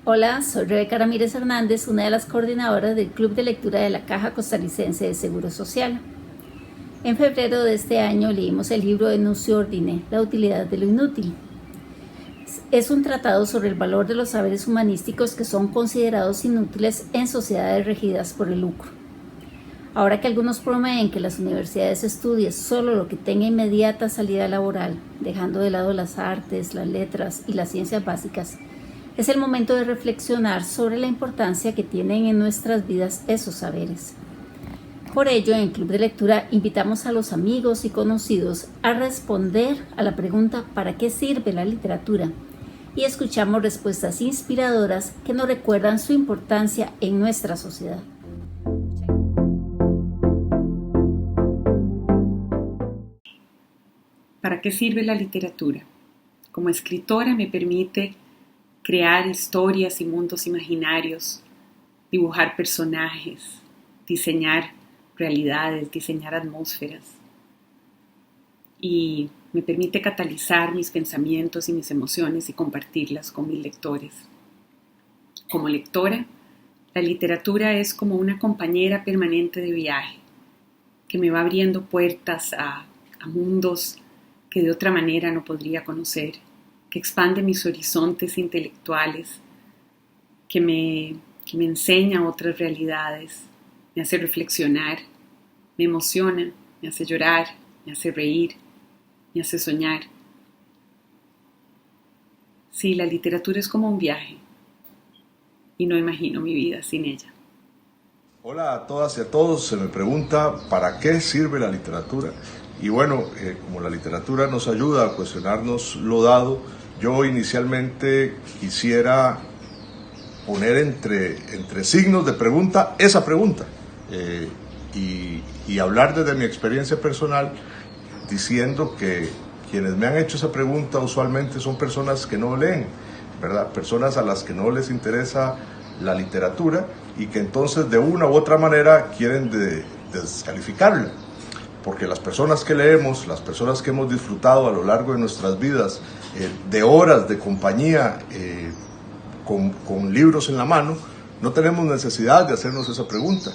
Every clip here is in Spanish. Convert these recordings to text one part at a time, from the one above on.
Hola, soy Rebeca Ramírez Hernández, una de las coordinadoras del Club de Lectura de la Caja Costarricense de Seguro Social. En febrero de este año leímos el libro de Nuncio Ordine, La utilidad de lo inútil. Es un tratado sobre el valor de los saberes humanísticos que son considerados inútiles en sociedades regidas por el lucro. Ahora que algunos prometen que las universidades estudien solo lo que tenga inmediata salida laboral, dejando de lado las artes, las letras y las ciencias básicas, es el momento de reflexionar sobre la importancia que tienen en nuestras vidas esos saberes. Por ello, en el Club de Lectura invitamos a los amigos y conocidos a responder a la pregunta ¿para qué sirve la literatura? Y escuchamos respuestas inspiradoras que nos recuerdan su importancia en nuestra sociedad. ¿Para qué sirve la literatura? Como escritora me permite crear historias y mundos imaginarios, dibujar personajes, diseñar realidades, diseñar atmósferas. Y me permite catalizar mis pensamientos y mis emociones y compartirlas con mis lectores. Como lectora, la literatura es como una compañera permanente de viaje que me va abriendo puertas a mundos que de otra manera no podría conocer, que expande mis horizontes intelectuales, que me enseña otras realidades, me hace reflexionar, me emociona, me hace llorar, me hace reír, me hace soñar. Sí, la literatura es como un viaje y no imagino mi vida sin ella. Hola a todas y a todos, se me pregunta ¿para qué sirve la literatura? Y bueno, como la literatura nos ayuda a cuestionarnos lo dado, yo inicialmente quisiera poner entre signos de pregunta esa pregunta y hablar desde mi experiencia personal diciendo que quienes me han hecho esa pregunta usualmente son personas que no leen, ¿verdad? Personas a las que no les interesa la literatura y que entonces de una u otra manera quieren descalificarla. Porque las personas que leemos, las personas que hemos disfrutado a lo largo de nuestras vidas de horas de compañía con libros en la mano, no tenemos necesidad de hacernos esa pregunta.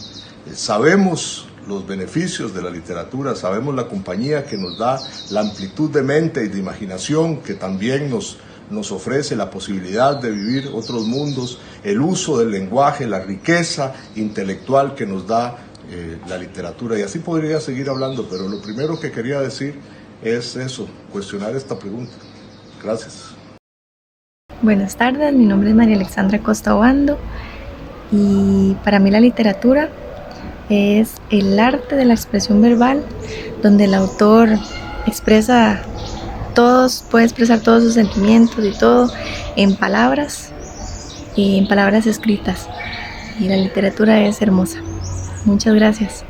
Sabemos los beneficios de la literatura, sabemos la compañía que nos da, la amplitud de mente y de imaginación que también nos ofrece la posibilidad de vivir otros mundos, el uso del lenguaje, la riqueza intelectual que nos da la literatura, y así podría seguir hablando, pero lo primero que quería decir es eso, cuestionar esta pregunta. Gracias. Buenas tardes, mi nombre es María Alexandra Costa Obando y para mí la literatura es el arte de la expresión verbal donde el autor puede expresar todos sus sentimientos y todo en palabras escritas, y la literatura es hermosa. Muchas gracias.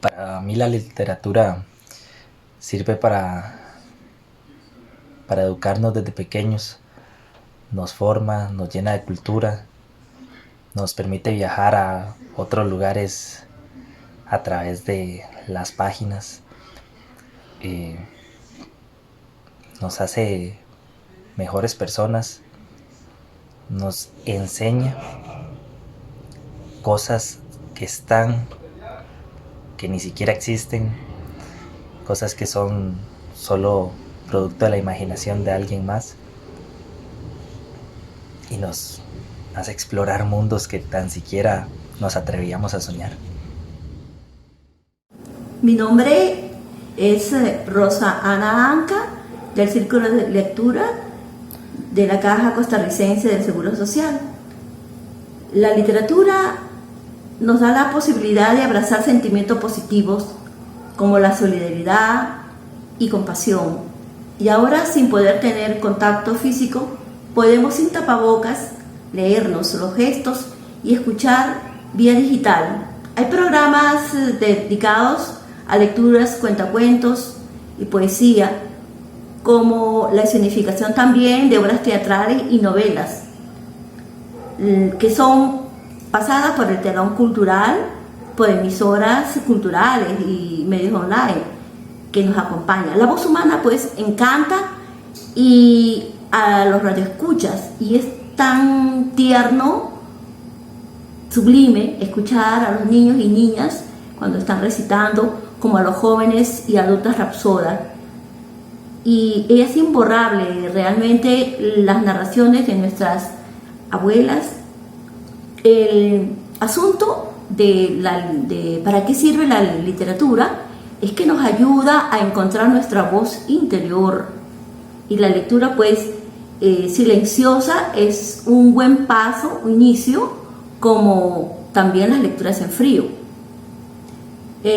Para mí la literatura sirve para educarnos desde pequeños, nos forma, nos llena de cultura, nos permite viajar a otros lugares a través de las páginas, nos hace mejores personas, nos enseña cosas que ni siquiera existen, cosas que son solo producto de la imaginación de alguien más, y nos hace explorar mundos que tan siquiera nos atrevíamos a soñar. Mi nombre es Rosa Ana Anca, del Círculo de Lectura de la Caja Costarricense del Seguro Social. La literatura nos da la posibilidad de abrazar sentimientos positivos como la solidaridad y compasión. Y ahora, sin poder tener contacto físico, podemos sin tapabocas leernos los gestos y escuchar vía digital. Hay programas dedicados a lecturas, cuentacuentos y poesía, como la escenificación también de obras teatrales y novelas, que son pasadas por el telón cultural, por emisoras culturales y medios online que nos acompañan. La voz humana pues encanta y a los radioescuchas, y es tan tierno, sublime, escuchar a los niños y niñas cuando están recitando, como a los jóvenes y adultas rapsodas. Y es imborrable realmente las narraciones de nuestras abuelas. El asunto de para qué sirve la literatura es que nos ayuda a encontrar nuestra voz interior, y la lectura pues silenciosa es un buen paso, un inicio, como también las lecturas en frío.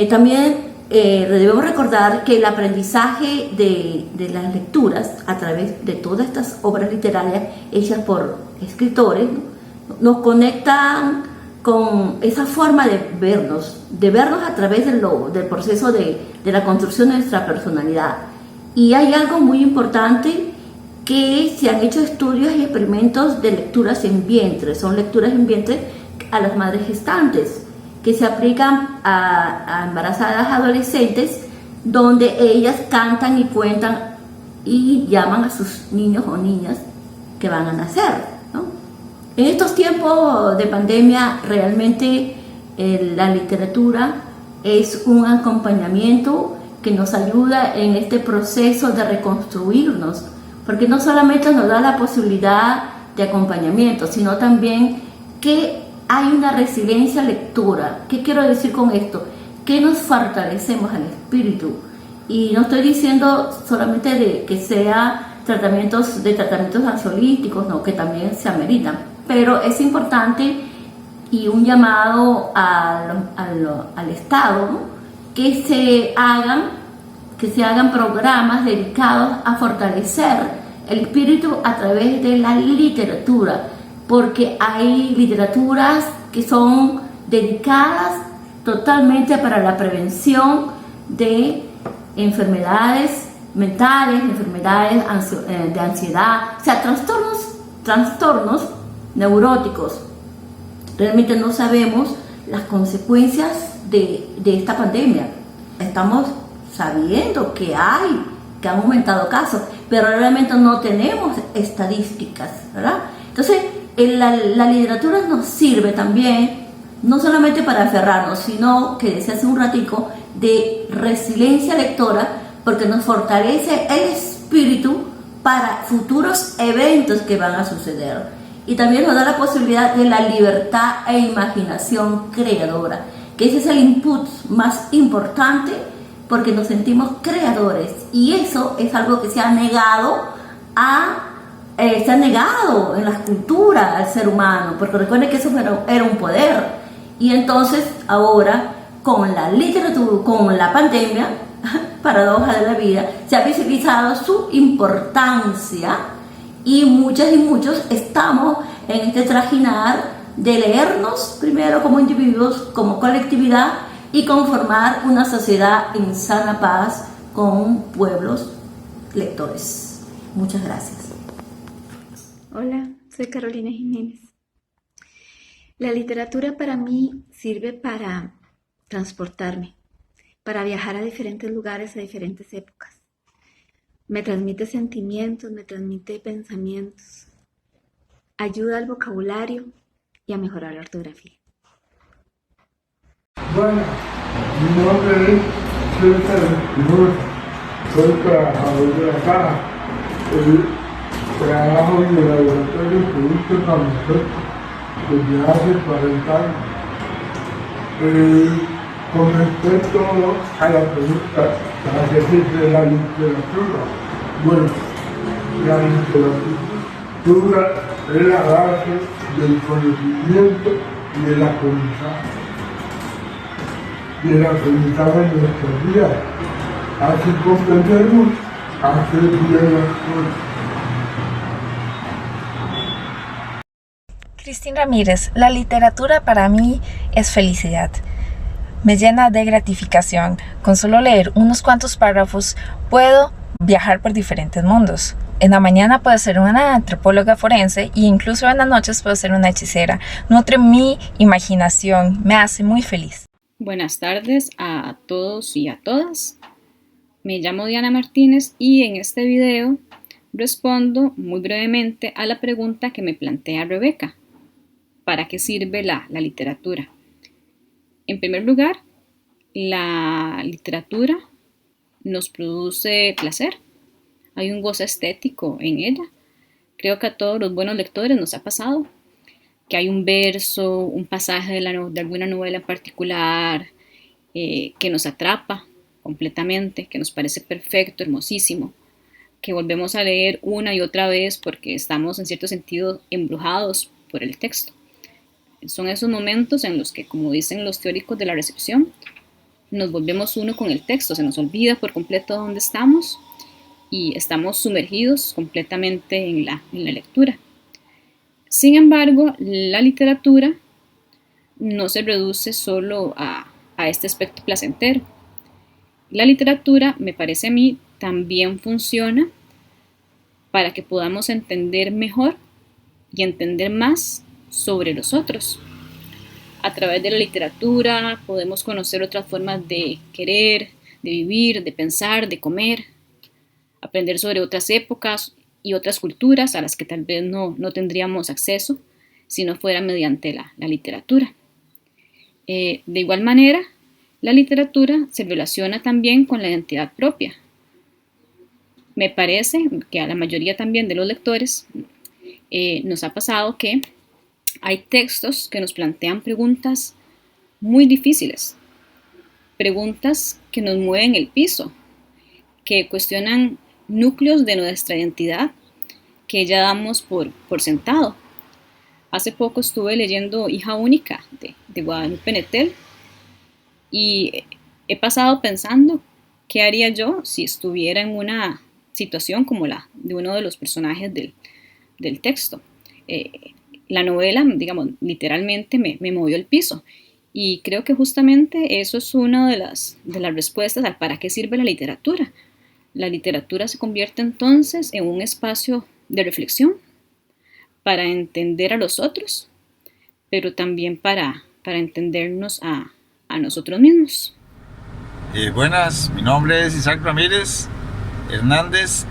También debemos recordar que el aprendizaje de las lecturas a través de todas estas obras literarias hechas por escritores, ¿no?, nos conectan con esa forma de vernos a través del proceso de la construcción de nuestra personalidad. Y hay algo muy importante, que se han hecho estudios y experimentos de lecturas en vientre. Son lecturas en vientre a las madres gestantes, que se aplican a embarazadas adolescentes, donde ellas cantan y cuentan y llaman a sus niños o niñas que van a nacer, ¿no? En estos tiempos de pandemia, realmente la literatura es un acompañamiento que nos ayuda en este proceso de reconstruirnos, porque no solamente nos da la posibilidad de acompañamiento, sino también que hay una resiliencia lectora. ¿Qué quiero decir con esto? Que nos fortalecemos al espíritu. Y no estoy diciendo solamente de que sea tratamientos ansiolíticos, no, que también se ameritan, pero es importante, y un llamado al Estado, ¿no?, que se hagan programas dedicados a fortalecer el espíritu a través de la literatura, porque hay literaturas que son dedicadas totalmente para la prevención de enfermedades mentales, enfermedades de ansiedad, o sea, trastornos neuróticos. Realmente no sabemos las consecuencias de esta pandemia. Estamos sabiendo que han aumentado casos, pero realmente no tenemos estadísticas, ¿verdad? Entonces, la literatura nos sirve también, no solamente para aferrarnos, sino, que decía hace un ratico, de resiliencia lectora, porque nos fortalece el espíritu para futuros eventos que van a suceder. Y también nos da la posibilidad de la libertad e imaginación creadora, que ese es el input más importante, porque nos sentimos creadores, y eso es algo que se ha negado en la cultura al ser humano, porque recuerden que eso era un poder. Y entonces ahora, con la literatura, con la pandemia, paradoja de la vida, se ha visibilizado su importancia, y muchas y muchos estamos en este trajinar de leernos primero como individuos, como colectividad, y conformar una sociedad en sana paz con pueblos lectores. Muchas gracias. Hola, soy Carolina Jiménez. La literatura para mí sirve para transportarme, para viajar a diferentes lugares, a diferentes épocas. Me transmite sentimientos, me transmite pensamientos, ayuda al vocabulario y a mejorar la ortografía. Bueno, mi nombre es César Espinosa, soy trabajador de la caja. Trabajo en el laboratorio de productos farmacéuticos desde hace 40 años. Con respecto a la pregunta, ¿para qué sirve la literatura? Bueno, la literatura es la base del conocimiento y del aprendizaje de nuestras vidas. Así comprendemos hacer bien las cosas. Cristín Ramírez, la literatura para mí es felicidad. Me llena de gratificación. Con solo leer unos cuantos párrafos puedo viajar por diferentes mundos. En la mañana puedo ser una antropóloga forense, e incluso en las noches puedo ser una hechicera. Nutre mi imaginación, me hace muy feliz. Buenas tardes a todos y a todas. Me llamo Diana Martínez y en este video respondo muy brevemente a la pregunta que me plantea Rebeca. ¿Para qué sirve la literatura? En primer lugar, la literatura nos produce placer. Hay un goce estético en ella. Creo que a todos los buenos lectores nos ha pasado que hay un verso, un pasaje de alguna novela en particular que nos atrapa completamente, que nos parece perfecto, hermosísimo, que volvemos a leer una y otra vez porque estamos en cierto sentido embrujados por el texto. Son esos momentos en los que, como dicen los teóricos de la recepción, nos volvemos uno con el texto, se nos olvida por completo dónde estamos y estamos sumergidos completamente en la lectura. Sin embargo, la literatura no se reduce solo a este aspecto placentero. La literatura, me parece a mí, también funciona para que podamos entender mejor y entender más sobre los otros. A través de la literatura podemos conocer otras formas de querer, de vivir, de pensar, de comer, aprender sobre otras épocas y otras culturas a las que tal vez no tendríamos acceso si no fuera mediante la literatura. De igual manera, la literatura se relaciona también con la identidad propia. Me parece que a la mayoría también de los lectores nos ha pasado que hay textos que nos plantean preguntas muy difíciles, preguntas que nos mueven el piso, que cuestionan núcleos de nuestra identidad que ya damos por sentado. Hace poco estuve leyendo Hija Única de Guadalupe Nettel y he pasado pensando qué haría yo si estuviera en una situación como la de uno de los personajes del texto. La novela, digamos, literalmente me movió el piso y creo que justamente eso es una de las respuestas al para qué sirve la literatura. La literatura se convierte entonces en un espacio de reflexión para entender a los otros, pero también para entendernos a nosotros mismos. Buenas, mi nombre es Isaac Ramírez Hernández.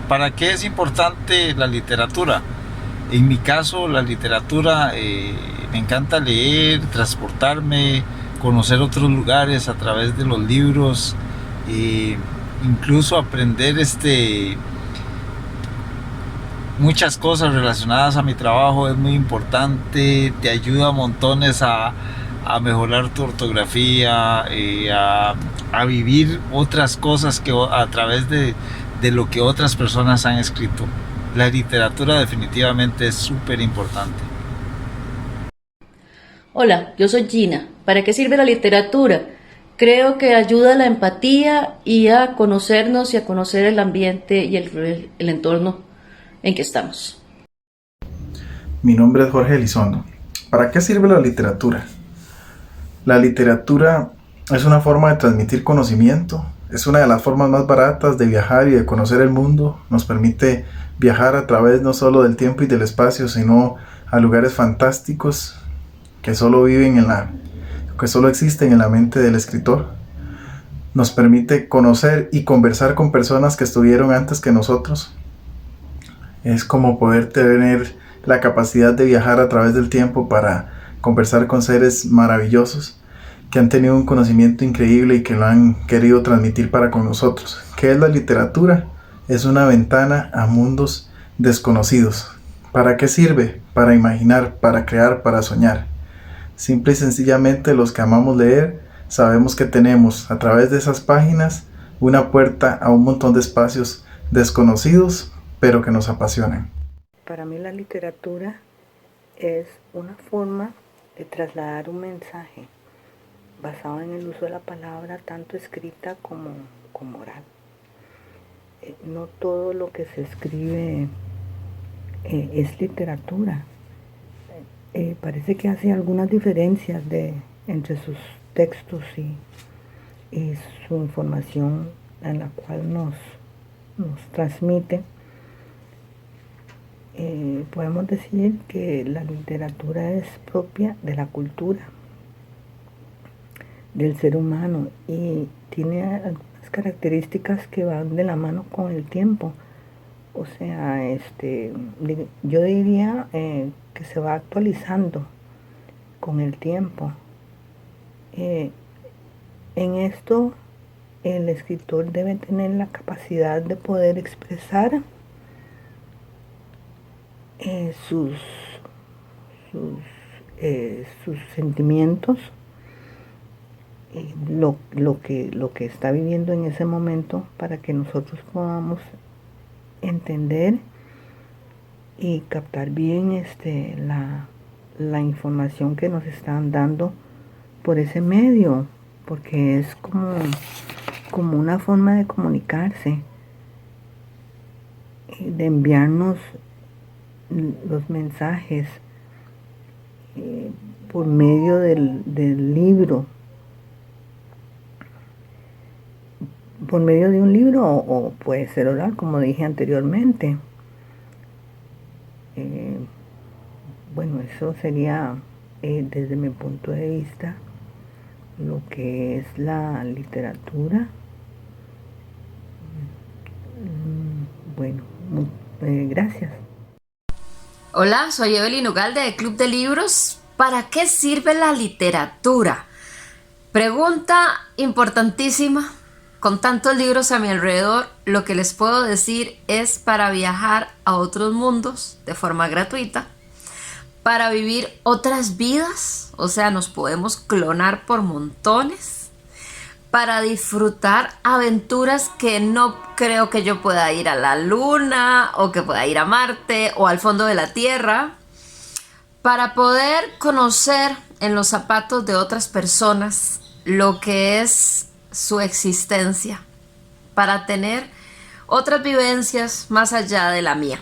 ¿Para qué es importante la literatura? En mi caso, la literatura, me encanta leer, transportarme, conocer otros lugares a través de los libros, incluso aprender muchas cosas relacionadas a mi trabajo es muy importante, te ayuda a montones a mejorar tu ortografía, a vivir otras cosas que a través de lo que otras personas han escrito. La literatura definitivamente es súper importante. Hola, yo soy Gina. ¿Para qué sirve la literatura? Creo que ayuda a la empatía y a conocernos y a conocer el ambiente y el entorno en que estamos. Mi nombre es Jorge Elizondo. ¿Para qué sirve la literatura? La literatura es una forma de transmitir conocimiento, es una de las formas más baratas de viajar y de conocer el mundo. Nos permite viajar a través no solo del tiempo y del espacio, sino a lugares fantásticos que solo existen en la mente del escritor. Nos permite conocer y conversar con personas que estuvieron antes que nosotros. Es como poder tener la capacidad de viajar a través del tiempo para conversar con seres maravillosos que han tenido un conocimiento increíble y que lo han querido transmitir para con nosotros. ¿Qué es la literatura? Es una ventana a mundos desconocidos. ¿Para qué sirve? Para imaginar, para crear, para soñar. Simple y sencillamente los que amamos leer sabemos que tenemos a través de esas páginas una puerta a un montón de espacios desconocidos, pero que nos apasionan. Para mí la literatura es una forma de trasladar un mensaje basado en el uso de la palabra, tanto escrita como oral. No todo lo que se escribe es literatura. Parece que hace algunas diferencias entre sus textos y su información en la cual nos transmite. Podemos decir que la literatura es propia de la cultura del ser humano y tiene algunas características que van de la mano con el tiempo. O sea, yo diría que se va actualizando con el tiempo. En esto, el escritor debe tener la capacidad de poder expresar sus sentimientos, lo que está viviendo en ese momento, para que nosotros podamos entender y captar bien la información que nos están dando por ese medio, porque es como una forma de comunicarse, de enviarnos los mensajes por medio del libro, por medio de un libro, o puede ser oral, como dije anteriormente. Bueno, eso sería desde mi punto de vista lo que es la literatura. Bueno, gracias. Hola, soy Evelyn Ugalde de Club de Libros. ¿Para qué sirve la literatura? Pregunta importantísima. Con tantos libros a mi alrededor, lo que les puedo decir es para viajar a otros mundos de forma gratuita, para vivir otras vidas, o sea, nos podemos clonar por montones, para disfrutar aventuras que no creo que yo pueda ir a la luna o que pueda ir a Marte o al fondo de la Tierra, para poder conocer en los zapatos de otras personas lo que es su existencia, para tener otras vivencias más allá de la mía.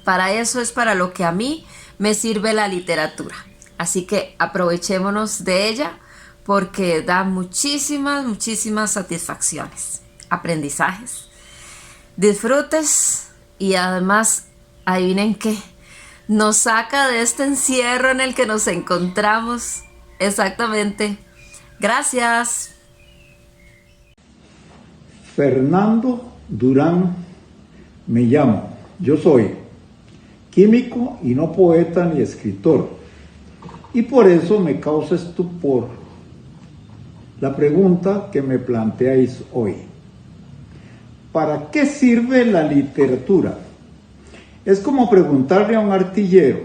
Para eso es para lo que a mí me sirve la literatura. Así que aprovechémonos de ella, porque da muchísimas satisfacciones, aprendizajes, disfrutes, y además, adivinen qué, nos saca de este encierro en el que nos encontramos. Exactamente. Gracias. Fernando Durán me llamo. Yo soy químico y no poeta ni escritor, y por eso me causa estupor la pregunta que me planteáis hoy. ¿Para qué sirve la literatura? Es como preguntarle a un artillero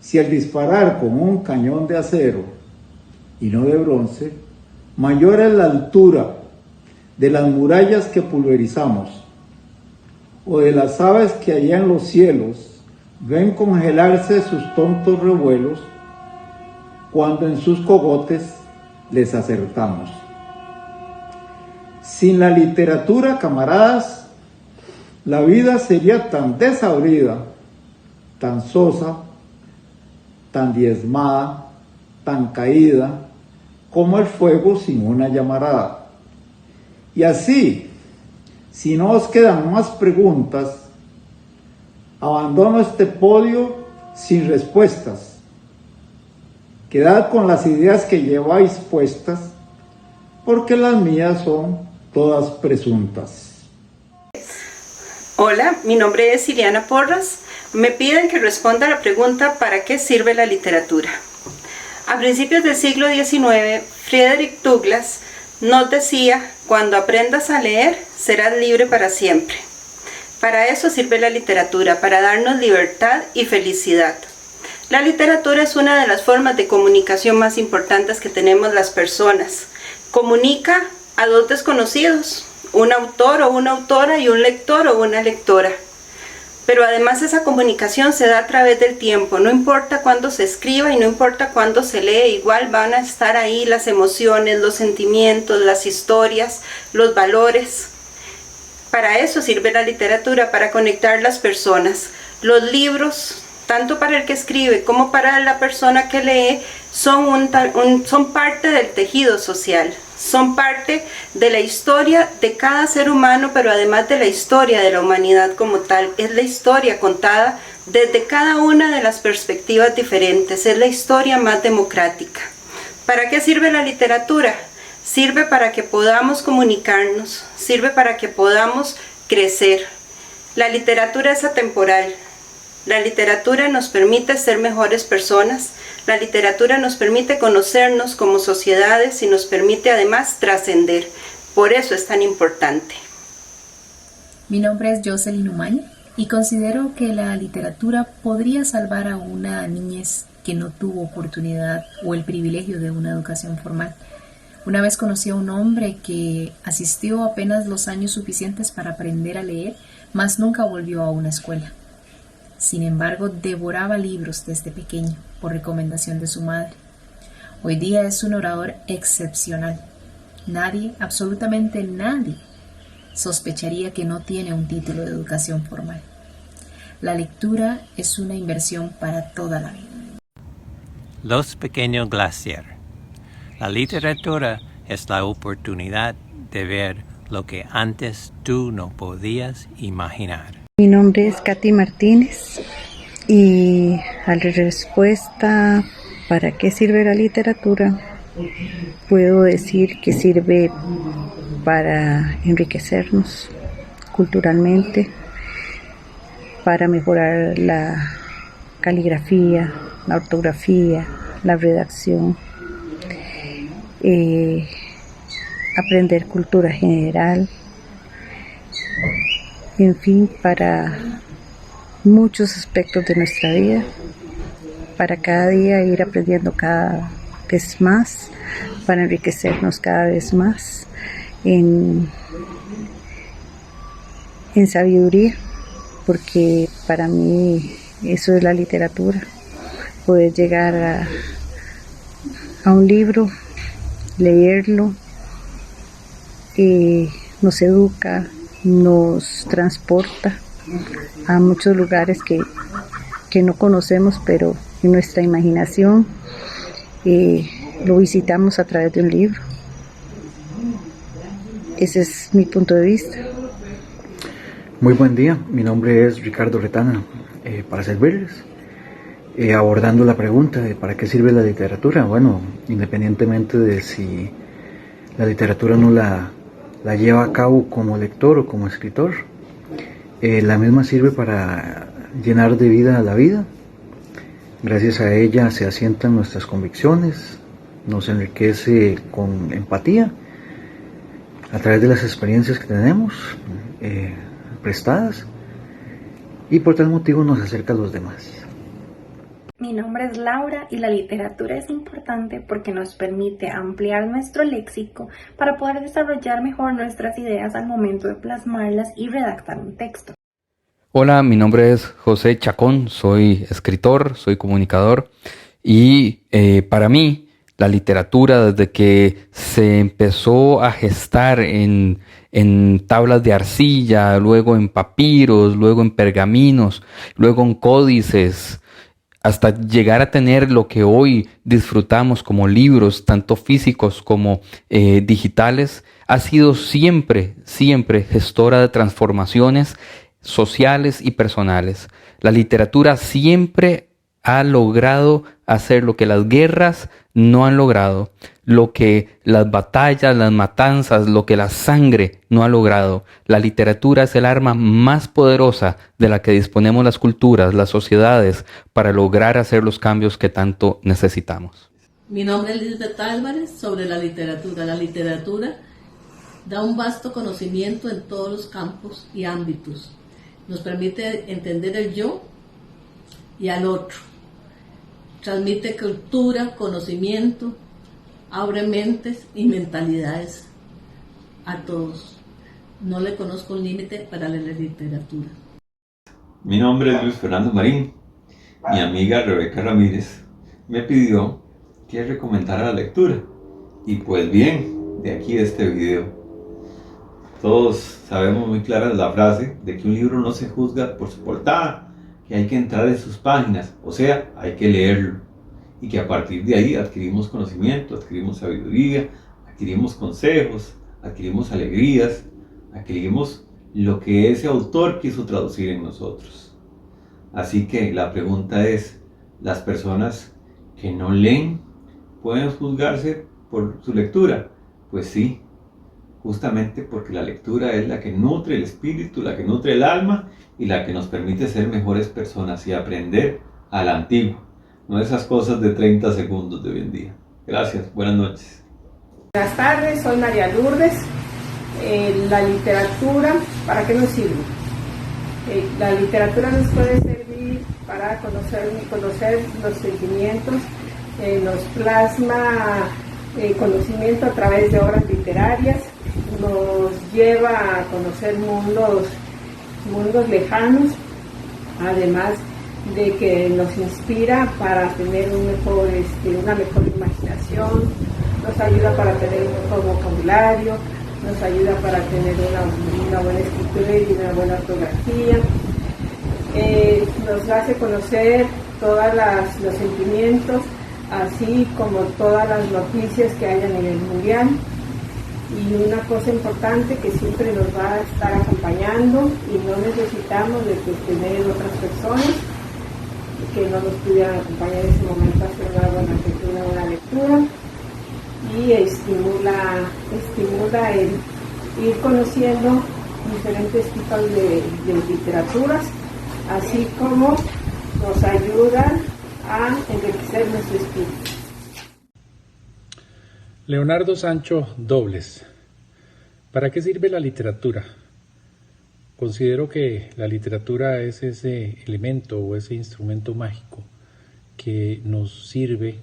si al disparar con un cañón de acero y no de bronce, mayor es la altura de las murallas que pulverizamos, o de las aves que allá en los cielos ven congelarse sus tontos revuelos cuando en sus cogotes les acertamos. Sin la literatura, camaradas, la vida sería tan desabrida, tan sosa, tan diezmada, tan caída, como el fuego sin una llamarada. Y así, si no os quedan más preguntas, abandono este podio sin respuestas. Quedad con las ideas que lleváis puestas, porque las mías son todas presuntas. Hola, mi nombre es Ileana Porras. Me piden que responda a la pregunta ¿para qué sirve la literatura? A principios del siglo XIX, Frederick Douglass nos decía: cuando aprendas a leer, serás libre para siempre. Para eso sirve la literatura, para darnos libertad y felicidad. La literatura es una de las formas de comunicación más importantes que tenemos las personas. Comunica a dos desconocidos, un autor o una autora y un lector o una lectora. Pero además esa comunicación se da a través del tiempo, no importa cuándo se escriba y no importa cuándo se lee, igual van a estar ahí las emociones, los sentimientos, las historias, los valores. Para eso sirve la literatura, para conectar las personas. Los libros, tanto para el que escribe como para la persona que lee, son parte del tejido social. Son parte de la historia de cada ser humano, pero además de la historia de la humanidad como tal. Es la historia contada desde cada una de las perspectivas diferentes. Es la historia más democrática. ¿Para qué sirve la literatura? Sirve para que podamos comunicarnos, sirve para que podamos crecer. La literatura es atemporal. La literatura nos permite ser mejores personas. La literatura nos permite conocernos como sociedades y nos permite además trascender. Por eso es tan importante. Mi nombre es Jocelyn Umaña y considero que la literatura podría salvar a una niñez que no tuvo oportunidad o el privilegio de una educación formal. Una vez conocí a un hombre que asistió apenas los años suficientes para aprender a leer, mas nunca volvió a una escuela. Sin embargo, devoraba libros desde pequeño, por recomendación de su madre. Hoy día es un orador excepcional. Nadie, absolutamente nadie, sospecharía que no tiene un título de educación formal. La lectura es una inversión para toda la vida. Los Pequeños Glaciar. La literatura es la oportunidad de ver lo que antes tú no podías imaginar. Mi nombre es Katy Martínez y a la respuesta ¿para qué sirve la literatura? Puedo decir que sirve para enriquecernos culturalmente, para mejorar la caligrafía, la ortografía, la redacción, aprender cultura general, en fin, para muchos aspectos de nuestra vida, para cada día ir aprendiendo cada vez más, para enriquecernos cada vez más en sabiduría, porque para mí eso es la literatura, poder llegar a un libro, leerlo, nos educa, nos transporta a muchos lugares que no conocemos, pero en nuestra imaginación lo visitamos a través de un libro. Ese es mi punto de vista. Muy buen día, mi nombre es Ricardo Retana, para servirles. Abordando la pregunta de ¿para qué sirve la literatura? Bueno, independientemente de si la literatura no la lleva a cabo como lector o como escritor, la misma sirve para llenar de vida a la vida. Gracias a ella se asientan nuestras convicciones, nos enriquece con empatía a través de las experiencias que tenemos prestadas, y por tal motivo nos acerca a los demás. Mi nombre es Laura y la literatura es importante porque nos permite ampliar nuestro léxico para poder desarrollar mejor nuestras ideas al momento de plasmarlas y redactar un texto. Hola, mi nombre es José Chacón, soy escritor, soy comunicador y para mí la literatura, desde que se empezó a gestar en tablas de arcilla, luego en papiros, luego en pergaminos, luego en códices, hasta llegar a tener lo que hoy disfrutamos como libros, tanto físicos como digitales, ha sido siempre gestora de transformaciones sociales y personales. La literatura siempre ha logrado hacer lo que las guerras no han logrado, lo que las batallas, las matanzas, lo que la sangre no ha logrado. La literatura es el arma más poderosa de la que disponemos las culturas, las sociedades, para lograr hacer los cambios que tanto necesitamos. Mi nombre es Lisbeth Álvarez. Sobre la literatura. La literatura da un vasto conocimiento en todos los campos y ámbitos. Nos permite entender el yo y al otro. Transmite cultura, conocimiento, abre mentes y mentalidades a todos. No le conozco un límite para la literatura. Mi nombre es Luis Fernando Marín. Mi amiga Rebeca Ramírez me pidió que recomendara la lectura. Y pues bien, de aquí este video. Todos sabemos muy clara la frase de que un libro no se juzga por su portada, que hay que entrar en sus páginas, o sea, hay que leerlo, y que a partir de ahí adquirimos conocimiento, adquirimos sabiduría, adquirimos consejos, adquirimos alegrías, adquirimos lo que ese autor quiso traducir en nosotros. Así que la pregunta es, ¿las personas que no leen pueden juzgarse por su lectura? Pues sí, justamente porque la lectura es la que nutre el espíritu, la que nutre el alma y la que nos permite ser mejores personas y aprender a la antigua, no esas cosas de 30 segundos de hoy en día. Gracias, buenas noches. Buenas tardes, soy María Lourdes. La literatura, ¿para qué nos sirve? La literatura nos puede servir para conocer los sentimientos, nos plasma conocimiento a través de obras literarias, nos lleva a conocer mundos lejanos, además de que nos inspira para tener una mejor imaginación, nos ayuda para tener un mejor vocabulario, nos ayuda para tener una buena escritura y una buena ortografía, nos hace conocer todos los sentimientos, así como todas las noticias que hay a nivel mundial. Y una cosa importante que siempre nos va a estar acompañando y no necesitamos de tener otras personas que no nos pudieran acompañar en ese momento a hacer una buena lectura, y estimula el ir conociendo diferentes tipos de literaturas, así como nos ayuda a enriquecer nuestro espíritu. Leonardo Sancho Dobles. ¿Para qué sirve la literatura? Considero que la literatura es ese elemento o ese instrumento mágico que nos sirve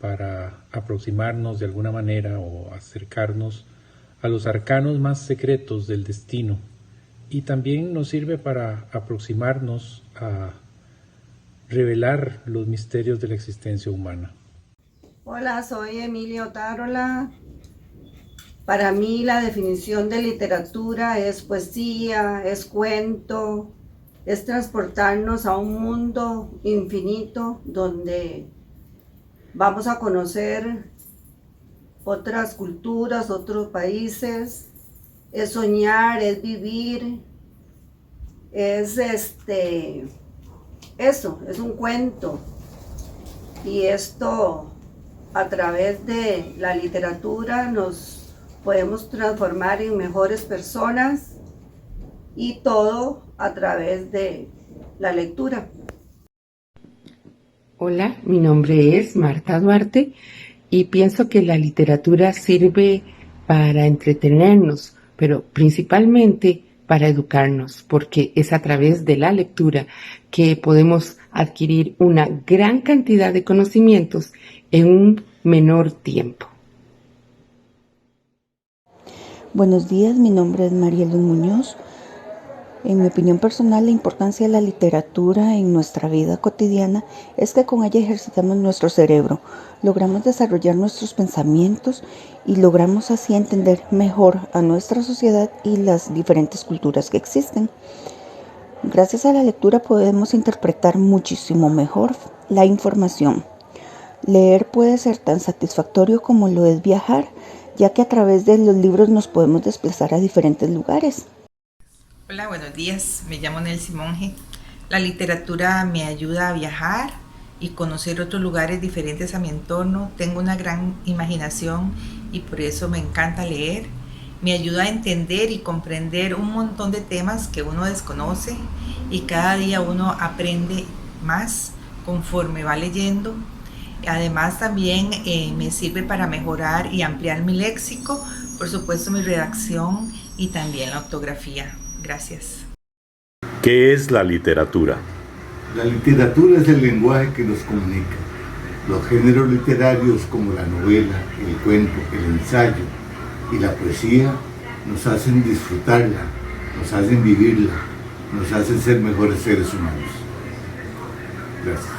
para aproximarnos de alguna manera o acercarnos a los arcanos más secretos del destino, y también nos sirve para aproximarnos a revelar los misterios de la existencia humana. Hola, soy Emilia Otárola. Para mí la definición de literatura es poesía, es cuento, es transportarnos a un mundo infinito donde vamos a conocer otras culturas, otros países, es soñar, es vivir, es eso, es un cuento. Y esto, a través de la literatura, nos podemos transformar en mejores personas, y todo a través de la lectura. Hola, mi nombre es Marta Duarte y pienso que la literatura sirve para entretenernos, pero principalmente para educarnos, porque es a través de la lectura que podemos adquirir una gran cantidad de conocimientos en un menor tiempo. Buenos días, mi nombre es Mariela Muñoz. En mi opinión personal, la importancia de la literatura en nuestra vida cotidiana es que con ella ejercitamos nuestro cerebro, logramos desarrollar nuestros pensamientos y logramos así entender mejor a nuestra sociedad y las diferentes culturas que existen. Gracias a la lectura podemos interpretar muchísimo mejor la información. Leer puede ser tan satisfactorio como lo es viajar, ya que a través de los libros nos podemos desplazar a diferentes lugares. Hola, buenos días. Me llamo Nelcy Monge. La literatura me ayuda a viajar y conocer otros lugares diferentes a mi entorno. Tengo una gran imaginación y por eso me encanta leer. Me ayuda a entender y comprender un montón de temas que uno desconoce, y cada día uno aprende más conforme va leyendo. Además también me sirve para mejorar y ampliar mi léxico, por supuesto mi redacción y también la ortografía. Gracias. ¿Qué es la literatura? La literatura es el lenguaje que nos comunica. Los géneros literarios como la novela, el cuento, el ensayo y la poesía nos hacen disfrutarla, nos hacen vivirla, nos hacen ser mejores seres humanos. Gracias.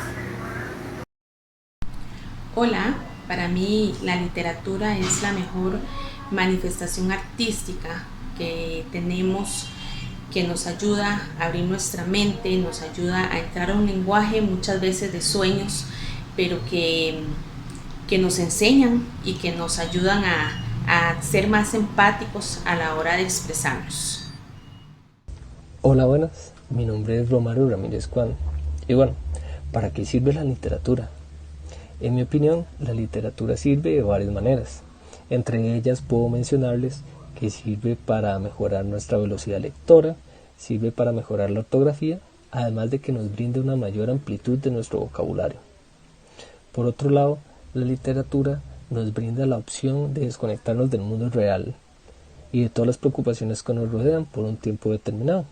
Hola, para mí la literatura es la mejor manifestación artística que tenemos, que nos ayuda a abrir nuestra mente, nos ayuda a entrar a un lenguaje muchas veces de sueños, pero que nos enseñan y que nos ayudan a ser más empáticos a la hora de expresarnos. Hola, buenas. Mi nombre es Romario Ramírez Cuán. Y bueno, ¿para qué sirve la literatura? En mi opinión, la literatura sirve de varias maneras. Entre ellas puedo mencionarles que sirve para mejorar nuestra velocidad lectora, sirve para mejorar la ortografía, además de que nos brinde una mayor amplitud de nuestro vocabulario. Por otro lado, la literatura nos brinda la opción de desconectarnos del mundo real y de todas las preocupaciones que nos rodean por un tiempo determinado.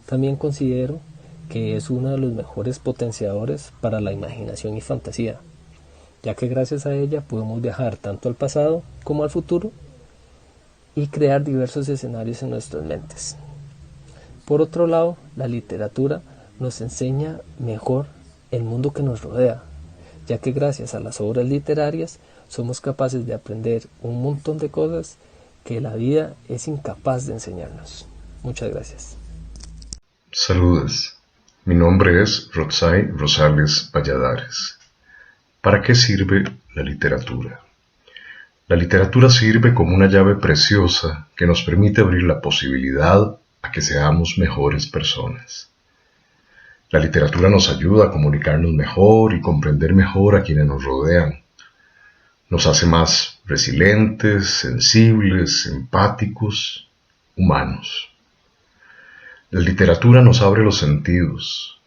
También considero que es uno de los mejores potenciadores para la imaginación y fantasía, ya que gracias a ella podemos viajar tanto al pasado como al futuro y crear diversos escenarios en nuestras mentes. Por otro lado, la literatura nos enseña mejor el mundo que nos rodea, ya que gracias a las obras literarias somos capaces de aprender un montón de cosas que la vida es incapaz de enseñarnos. Muchas gracias. Saludos, mi nombre es Rotzai Rosales Valladares. ¿Para qué sirve la literatura? La literatura sirve como una llave preciosa que nos permite abrir la posibilidad a que seamos mejores personas. La literatura nos ayuda a comunicarnos mejor y comprender mejor a quienes nos rodean. Nos hace más resilientes, sensibles, empáticos, humanos. La literatura nos abre los sentidos.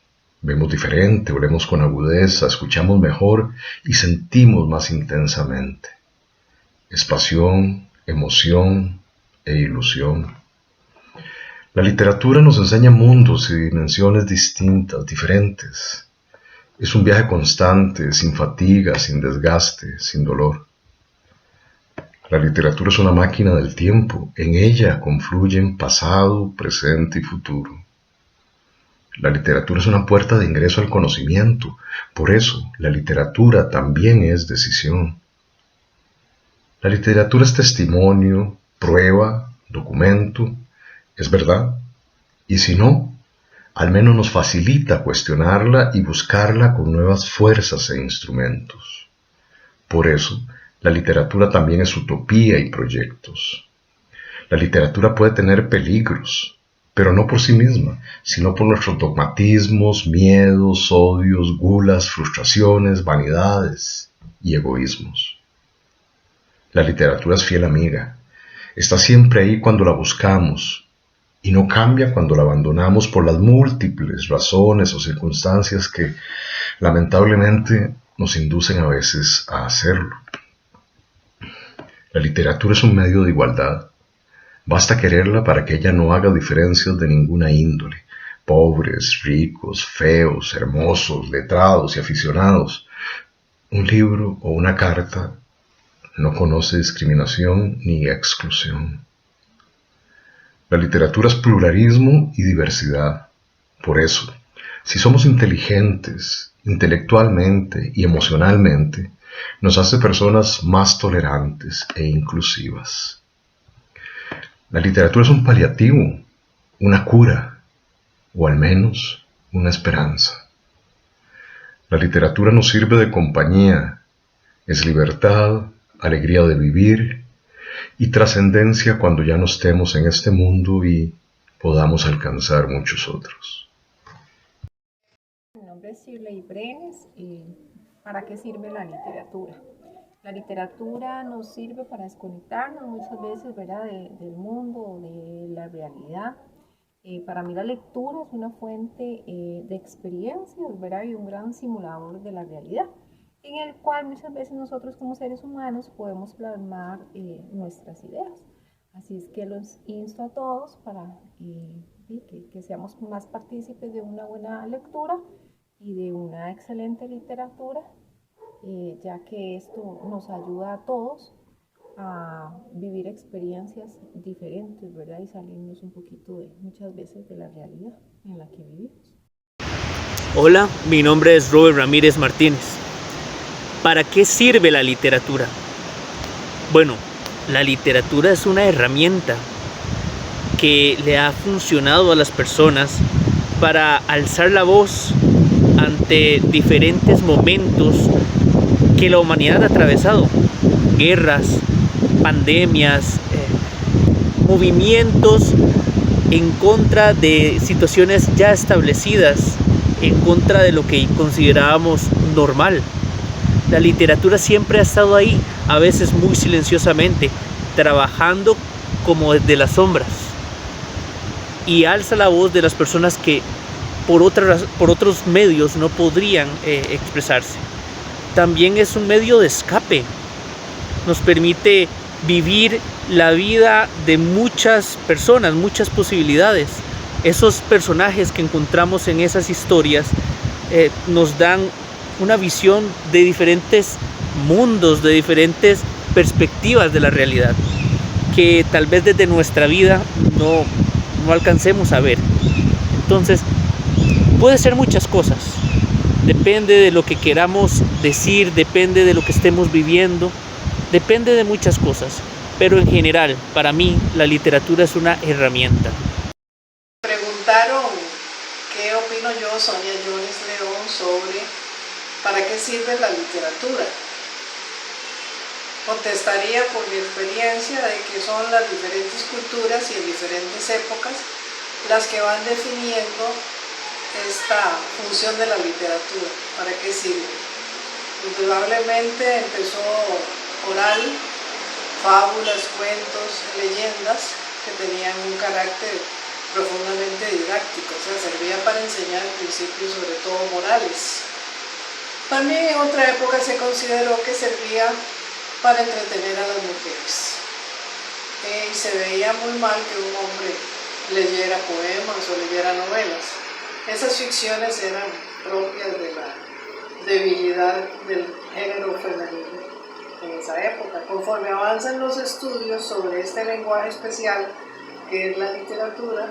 Vemos diferente, olemos con agudeza, escuchamos mejor y sentimos más intensamente. Es pasión, emoción e ilusión. La literatura nos enseña mundos y dimensiones distintas, diferentes. Es un viaje constante, sin fatiga, sin desgaste, sin dolor. La literatura es una máquina del tiempo. En ella confluyen pasado, presente y futuro. La literatura es una puerta de ingreso al conocimiento. Por eso, la literatura también es decisión. La literatura es testimonio, prueba, documento. ¿Es verdad? Y si no, al menos nos facilita cuestionarla y buscarla con nuevas fuerzas e instrumentos. Por eso, la literatura también es utopía y proyectos. La literatura puede tener peligros, pero no por sí misma, sino por nuestros dogmatismos, miedos, odios, gulas, frustraciones, vanidades y egoísmos. La literatura es fiel amiga, está siempre ahí cuando la buscamos, y no cambia cuando la abandonamos por las múltiples razones o circunstancias que lamentablemente nos inducen a veces a hacerlo. La literatura es un medio de igualdad. Basta quererla para que ella no haga diferencias de ninguna índole. Pobres, ricos, feos, hermosos, letrados y aficionados. Un libro o una carta no conoce discriminación ni exclusión. La literatura es pluralismo y diversidad. Por eso, si somos inteligentes, intelectualmente y emocionalmente, nos hace personas más tolerantes e inclusivas. La literatura es un paliativo, una cura, o al menos una esperanza. La literatura nos sirve de compañía, es libertad, alegría de vivir y trascendencia cuando ya no estemos en este mundo y podamos alcanzar muchos otros. Mi nombre es Shirley Brenes. ¿Para qué sirve la literatura? La literatura nos sirve para desconectarnos muchas veces, ¿verdad?, del mundo, de la realidad. Para mí la lectura es una fuente de experiencias, ¿verdad?, y un gran simulador de la realidad, en el cual muchas veces nosotros como seres humanos podemos plasmar nuestras ideas. Así es que los insto a todos para que seamos más partícipes de una buena lectura y de una excelente literatura, ya que esto nos ayuda a todos a vivir experiencias diferentes, ¿verdad? Y salirnos un poquito muchas veces de la realidad en la que vivimos. Hola, mi nombre es Robert Ramírez Martínez. ¿Para qué sirve la literatura? Bueno, la literatura es una herramienta que le ha funcionado a las personas para alzar la voz ante diferentes momentos que la humanidad ha atravesado. Guerras, pandemias, movimientos en contra de situaciones ya establecidas, en contra de lo que considerábamos normal. La literatura siempre ha estado ahí, a veces muy silenciosamente, trabajando como desde las sombras y alza la voz de las personas que por otros medios no podrían expresarse. También es un medio de escape, nos permite vivir la vida de muchas personas, muchas posibilidades. Esos personajes que encontramos en esas historias nos dan una visión de diferentes mundos, de diferentes perspectivas de la realidad, que tal vez desde nuestra vida no alcancemos a ver. Entonces, puede ser muchas cosas, depende de lo que queramos decir, depende de lo que estemos viviendo, depende de muchas cosas, pero en general, para mí, la literatura es una herramienta. Preguntaron qué opino yo, Sonia Jones León, sobre para qué sirve la literatura. Contestaría por mi experiencia de que son las diferentes culturas y en diferentes épocas las que van definiendo esta función de la literatura, para qué sirve. Indudablemente empezó oral, fábulas, cuentos, leyendas que tenían un carácter profundamente didáctico, o sea, servía para enseñar principios sobre todo morales. También en otra época se consideró que servía para entretener a las mujeres. Y se veía muy mal que un hombre leyera poemas o leyera novelas. Esas ficciones eran propias de la debilidad del género femenino en esa época. Conforme avanzan los estudios sobre este lenguaje especial que es la literatura,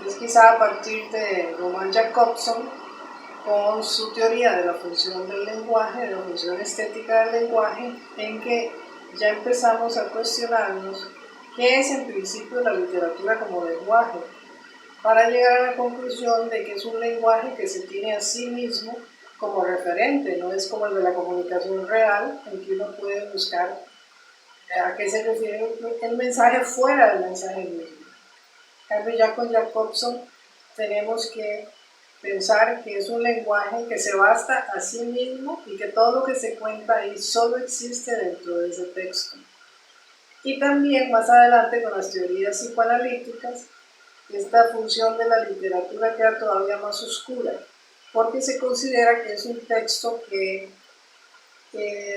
es quizá a partir de Roman Jakobson, con su teoría de la función del lenguaje, de la función estética del lenguaje, en que ya empezamos a cuestionarnos qué es en principio la literatura como lenguaje, para llegar a la conclusión de que es un lenguaje que se tiene a sí mismo como referente, no es como el de la comunicación real, en que uno puede buscar a qué se refiere el mensaje fuera del mensaje mismo. En ya con Jacobson tenemos que pensar que es un lenguaje que se basta a sí mismo y que todo lo que se cuenta ahí solo existe dentro de ese texto. Y también más adelante con las teorías psicoanalíticas, esta función de la literatura queda todavía más oscura, porque se considera que es un texto que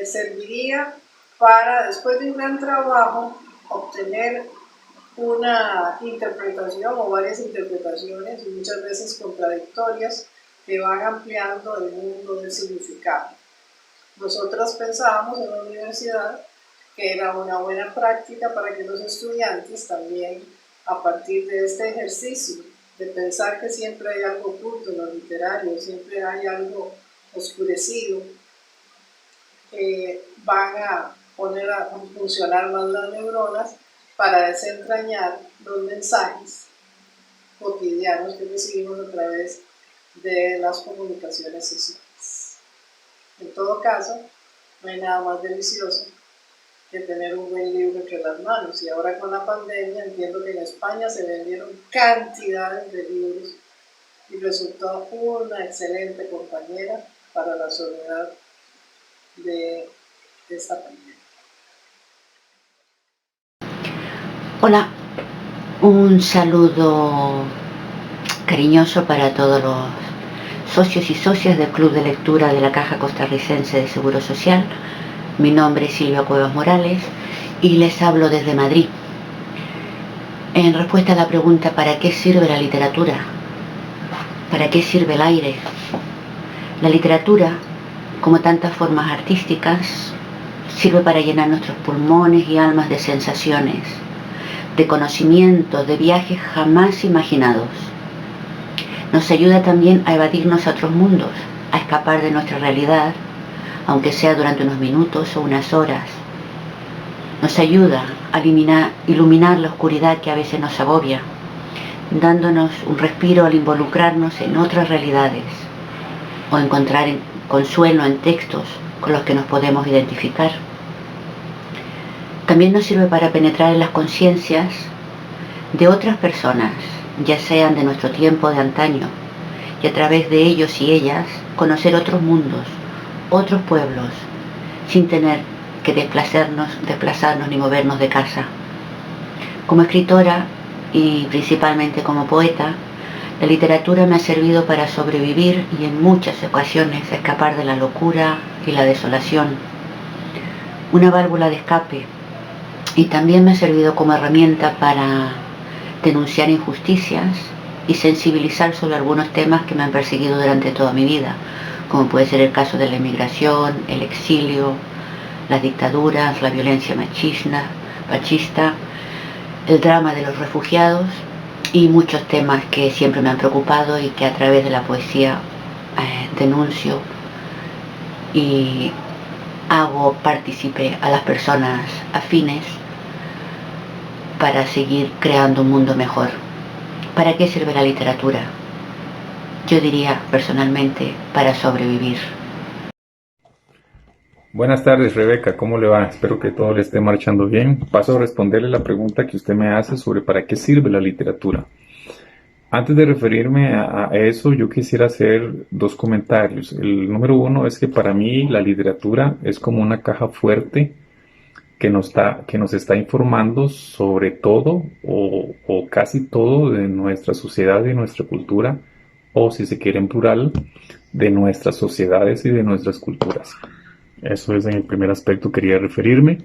serviría para, después de un gran trabajo, obtener una interpretación o varias interpretaciones, y muchas veces contradictorias, que van ampliando el mundo del significado. Nosotros pensábamos en la universidad que era una buena práctica para que los estudiantes también, a partir de este ejercicio de pensar que siempre hay algo oculto en lo literario, siempre hay algo oscurecido, van a poner a funcionar más las neuronas para desentrañar los mensajes cotidianos que recibimos a través de las comunicaciones sociales. En todo caso, no hay nada más delicioso que tener un buen libro entre las manos. Y ahora con la pandemia entiendo que en España se vendieron cantidades de libros y resultó una excelente compañera para la soledad de esta pandemia. Hola, un saludo cariñoso para todos los socios y socias del Club de Lectura de la Caja Costarricense de Seguro Social. Mi nombre es Silvia Cuevas Morales y les hablo desde Madrid. En respuesta a la pregunta ¿para qué sirve la literatura? ¿Para qué sirve el aire? La literatura, como tantas formas artísticas, sirve para llenar nuestros pulmones y almas de sensaciones, de conocimientos, de viajes jamás imaginados. Nos ayuda también a evadirnos a otros mundos, a escapar de nuestra realidad, aunque sea durante unos minutos o unas horas. Nos ayuda a iluminar la oscuridad que a veces nos agobia, dándonos un respiro al involucrarnos en otras realidades o encontrar consuelo en textos con los que nos podemos identificar. También nos sirve para penetrar en las conciencias de otras personas, ya sean de nuestro tiempo de antaño, y a través de ellos y ellas conocer otros mundos, otros pueblos, sin tener que desplazarnos ni movernos de casa. Como escritora y principalmente como poeta, la literatura me ha servido para sobrevivir y en muchas ocasiones escapar de la locura y la desolación. Una válvula de escape, y también me ha servido como herramienta para denunciar injusticias y sensibilizar sobre algunos temas que me han perseguido durante toda mi vida, como puede ser el caso de la inmigración, el exilio, las dictaduras, la violencia machista, el drama de los refugiados y muchos temas que siempre me han preocupado y que a través de la poesía denuncio y hago partícipe a las personas afines para seguir creando un mundo mejor. ¿Para qué sirve la literatura? Yo diría personalmente para sobrevivir. Buenas tardes, Rebeca, ¿cómo le va? Espero que todo le esté marchando bien. Paso a responderle la pregunta que usted me hace sobre para qué sirve la literatura. Antes de referirme a eso, yo quisiera hacer dos comentarios. El número uno es que para mí la literatura es como una caja fuerte que nos está informando sobre todo o casi todo de nuestra sociedad y nuestra cultura, o si se quiere en plural, de nuestras sociedades y de nuestras culturas. Eso es en el primer aspecto que quería referirme.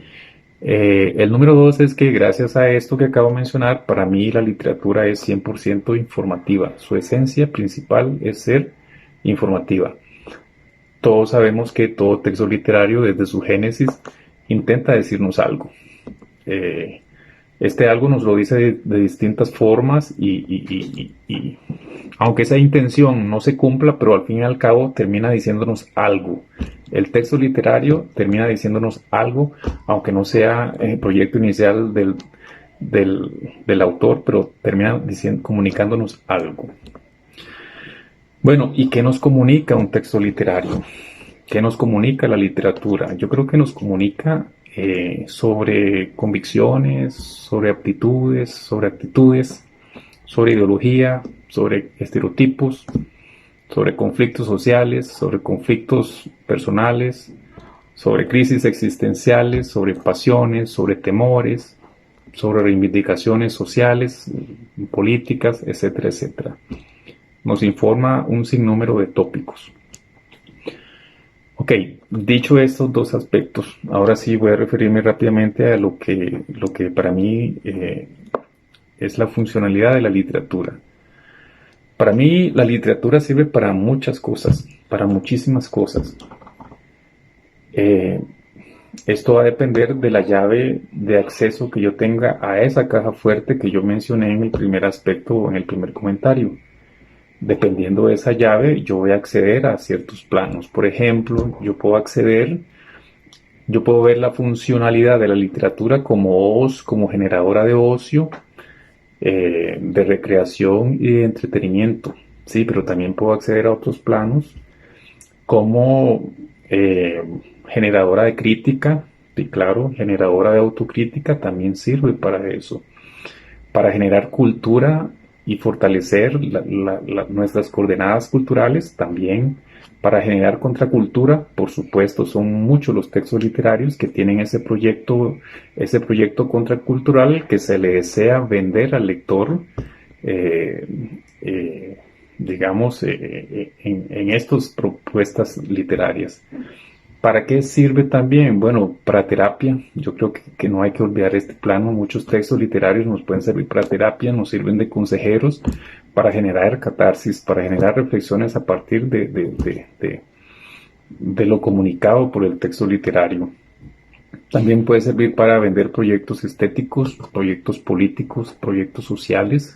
El número dos es que gracias a esto que acabo de mencionar, para mí la literatura es 100% informativa. Su esencia principal es ser informativa. Todos sabemos que todo texto literario desde su génesis intenta decirnos algo. Este algo nos lo dice de distintas formas y aunque esa intención no se cumpla, pero al fin y al cabo termina diciéndonos algo. El texto literario termina diciéndonos algo, aunque no sea el proyecto inicial del autor, pero termina comunicándonos algo. Bueno, ¿y qué nos comunica un texto literario? ¿Qué nos comunica la literatura? Yo creo que nos comunica sobre convicciones, sobre aptitudes, sobre actitudes, sobre ideología, sobre estereotipos, sobre conflictos sociales, sobre conflictos personales, sobre crisis existenciales, sobre pasiones, sobre temores, sobre reivindicaciones sociales, políticas, etcétera, etcétera. Nos informa un sinnúmero de tópicos. Ok, dicho estos dos aspectos, ahora sí voy a referirme rápidamente a lo que para mí es la funcionalidad de la literatura. Para mí la literatura sirve para muchas cosas, para muchísimas cosas. Esto va a depender de la llave de acceso que yo tenga a esa caja fuerte que yo mencioné en el primer aspecto, en el primer comentario. Dependiendo de esa llave, yo voy a acceder a ciertos planos. Por ejemplo, yo puedo ver la funcionalidad de la literatura como generadora de ocio, de recreación y de entretenimiento, sí, pero también puedo acceder a otros planos como generadora de crítica, y claro, generadora de autocrítica también sirve para eso, para generar cultura y fortalecer nuestras coordenadas culturales, también para generar contracultura. Por supuesto, son muchos los textos literarios que tienen ese proyecto contracultural que se le desea vender al lector, digamos, en estas propuestas literarias. ¿Para qué sirve también? Bueno, para terapia. Yo creo que no hay que olvidar este plano. Muchos textos literarios nos pueden servir para terapia, nos sirven de consejeros, para generar catarsis, para generar reflexiones a partir de lo comunicado por el texto literario. También puede servir para vender proyectos estéticos, proyectos políticos, proyectos sociales.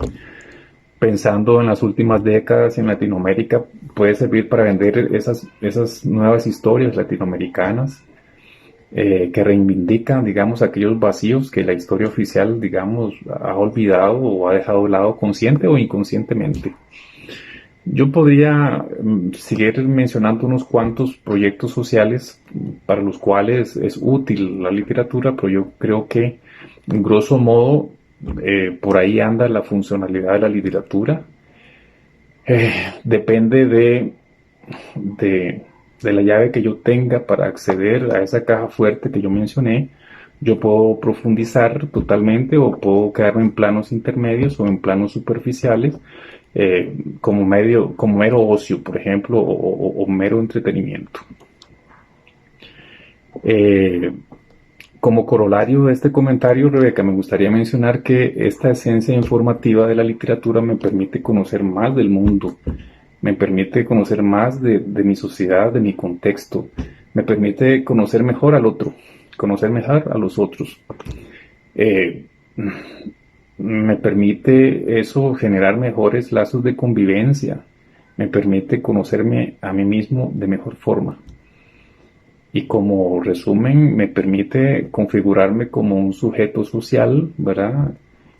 Pensando en las últimas décadas en Latinoamérica, puede servir para vender esas nuevas historias latinoamericanas que reivindican, digamos, aquellos vacíos que la historia oficial, digamos, ha olvidado o ha dejado de lado consciente o inconscientemente. Yo podría seguir mencionando unos cuantos proyectos sociales para los cuales es útil la literatura, pero yo creo que, en grosso modo, por ahí anda la funcionalidad de la literatura. Depende de la llave que yo tenga para acceder a esa caja fuerte que yo mencioné. Yo puedo profundizar totalmente o puedo quedarme en planos intermedios o en planos superficiales, como mero ocio, por ejemplo, o mero entretenimiento. Como corolario de este comentario, Rebeca, me gustaría mencionar que esta esencia informativa de la literatura me permite conocer más del mundo, me permite conocer más de mi sociedad, de mi contexto, me permite conocer mejor al otro, conocer mejor a los otros. Me permite eso generar mejores lazos de convivencia, me permite conocerme a mí mismo de mejor forma. Y como resumen, me permite configurarme como un sujeto social, ¿verdad?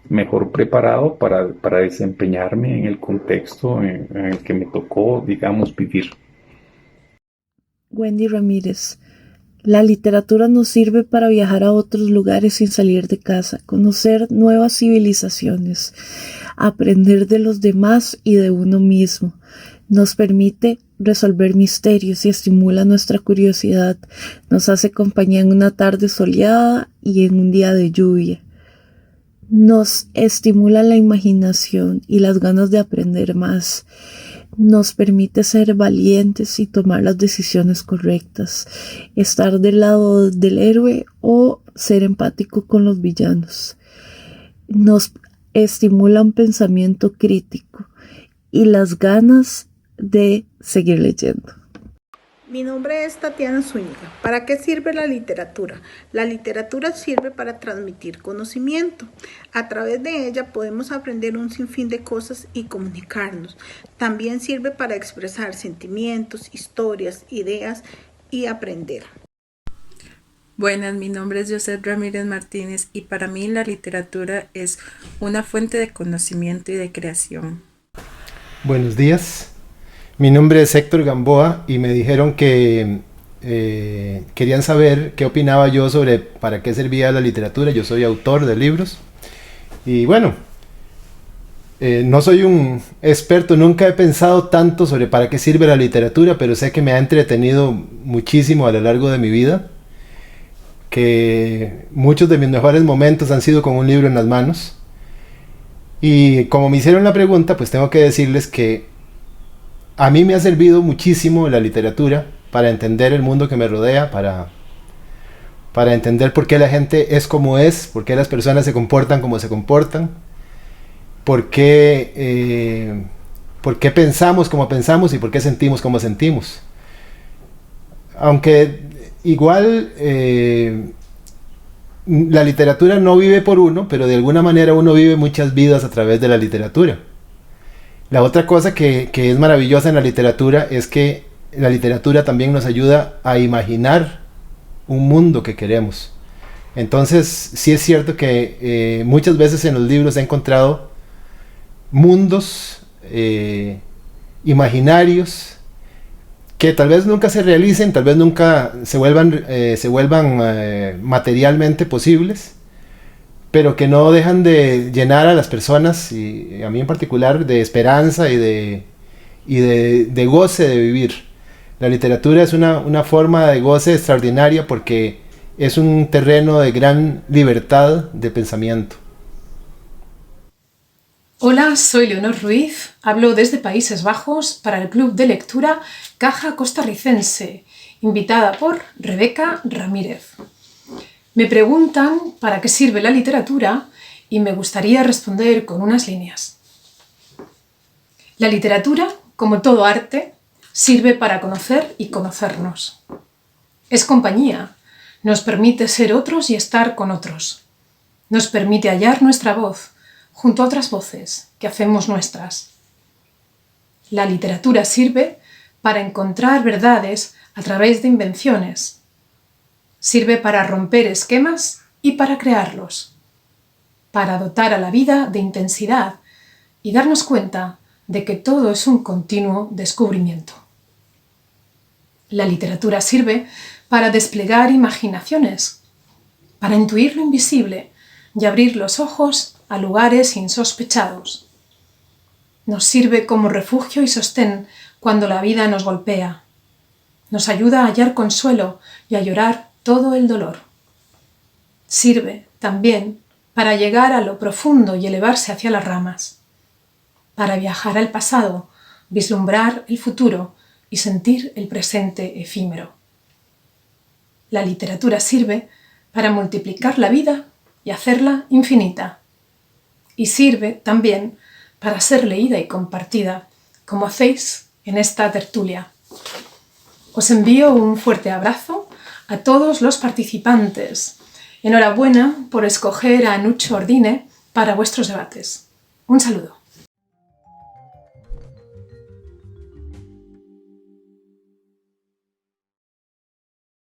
Mejor preparado para desempeñarme en el contexto en el que me tocó, digamos, vivir. Wendy Ramírez. La literatura nos sirve para viajar a otros lugares sin salir de casa, conocer nuevas civilizaciones, aprender de los demás y de uno mismo. Nos permite resolver misterios y estimula nuestra curiosidad. Nos hace compañía en una tarde soleada y en un día de lluvia. Nos estimula la imaginación y las ganas de aprender más. Nos permite ser valientes y tomar las decisiones correctas, estar del lado del héroe o ser empático con los villanos. Nos estimula un pensamiento crítico y las ganas de seguir leyendo. Mi nombre es Tatiana Zúñiga. ¿Para qué sirve la literatura? La literatura sirve para transmitir conocimiento. A través de ella podemos aprender un sinfín de cosas y comunicarnos. También sirve para expresar sentimientos, historias, ideas y aprender. Buenas, mi nombre es José Ramírez Martínez y para mí la literatura es una fuente de conocimiento y de creación. Buenos días. Mi nombre es Héctor Gamboa y me dijeron que querían saber qué opinaba yo sobre para qué servía la literatura. Yo soy autor de libros y bueno, no soy un experto, nunca he pensado tanto sobre para qué sirve la literatura, pero sé que me ha entretenido muchísimo a lo largo de mi vida, que muchos de mis mejores momentos han sido con un libro en las manos. Y como me hicieron la pregunta, pues tengo que decirles que a mí me ha servido muchísimo la literatura para entender el mundo que me rodea, para entender por qué la gente es como es, por qué las personas se comportan como se comportan, por qué pensamos como pensamos y por qué sentimos como sentimos. Aunque igual la literatura no vive por uno, pero de alguna manera uno vive muchas vidas a través de la literatura. La otra cosa que es maravillosa en la literatura es que la literatura también nos ayuda a imaginar un mundo que queremos. Entonces, sí es cierto que muchas veces en los libros he encontrado mundos imaginarios que tal vez nunca se realicen, tal vez nunca se vuelvan materialmente posibles, pero que no dejan de llenar a las personas, y a mí en particular, de esperanza y de goce de vivir. La literatura es una forma de goce extraordinaria porque es un terreno de gran libertad de pensamiento. Hola, soy Leonor Ruiz, hablo desde Países Bajos para el Club de Lectura Caja Costarricense, invitada por Rebeca Ramírez. Me preguntan para qué sirve la literatura y me gustaría responder con unas líneas. La literatura, como todo arte, sirve para conocer y conocernos. Es compañía, nos permite ser otros y estar con otros. Nos permite hallar nuestra voz junto a otras voces que hacemos nuestras. La literatura sirve para encontrar verdades a través de invenciones. Sirve para romper esquemas y para crearlos, para dotar a la vida de intensidad y darnos cuenta de que todo es un continuo descubrimiento. La literatura sirve para desplegar imaginaciones, para intuir lo invisible y abrir los ojos a lugares insospechados. Nos sirve como refugio y sostén cuando la vida nos golpea. Nos ayuda a hallar consuelo y a llorar todo el dolor. sirve también para llegar a lo profundo y elevarse hacia las ramas, para viajar al pasado, vislumbrar el futuro y sentir el presente efímero. La literatura sirve para multiplicar la vida y hacerla infinita. Y sirve también para ser leída y compartida, como hacéis en esta tertulia. Os envío un fuerte abrazo a todos los participantes. Enhorabuena por escoger a Nuccio Ordine para vuestros debates. Un saludo.